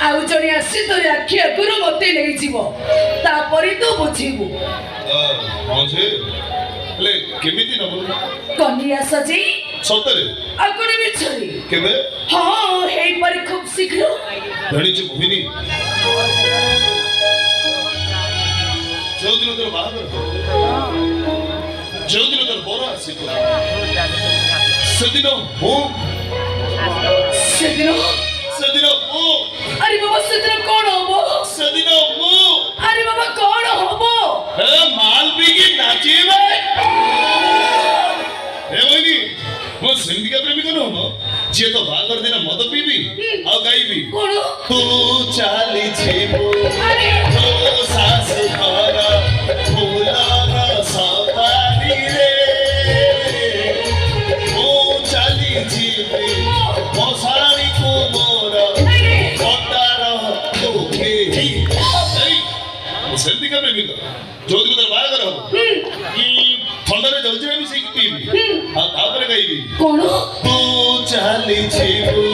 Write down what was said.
ଆଉ ଜଣେ ଆସି ତୋର ଆଖି ଆଗରୁ ମତେ ନେଇଯିବ ତାପରେ ତୁ ବୁଝିବୁ ହେଲେ କେମିତି ନବ କନିଆ ସଜେଇ ସତରେ ଆଗୁଣି ମିଛରେ କେବେ ହଁ ହେଇପାରେ ଖୁବ୍ ଶୀଘ୍ର ଜାଣିଛୁ ମୋହିନୀ ଯେଉଁଦିନ ତୋର ବାହାଘର ଯେଉଁଦିନ ତୋର ବର ଆସିବ ସେଦିନ ମୁଁ ସେଦିନ ଆରେ ବାବା ସେଦିନ କଣ ହବ ସେଦିନ ମୁଁ ଆରେ ବାବା କଣ ହବ ମାଲ ପିଇକି ନାଚିବେ ମୋହିନୀ ମୋ ସେମିତିକା ପ୍ରେମିକ ନୁହଁ ଯିଏ ତ ବାହାଘର ଦିନ ମଦ ପିଇବି ଆଉ ଗାଇବି କଣ ତୁ ଚାଲିଯିବୁ ଆରେ ତୋ ଶାଶୁ ଘର ଫୁଲର ସବାରିରେ ମୁଁ ଚାଲିଯିବି ମୋ ଶାଳୀକୁ ମୋର କଟାର ସେମିତିକା ପ୍ରେମିକ ଯୋଉଦିନ ତାର ବାହାଘର ହବ ଥଣ୍ଡାରେ ଜଲଜିରା ମିଶେଇକି ପିଇବି ଆଉ ତାପରେ ଗାଇବି କଣ ତୁ ଚାଲିଯିବୁ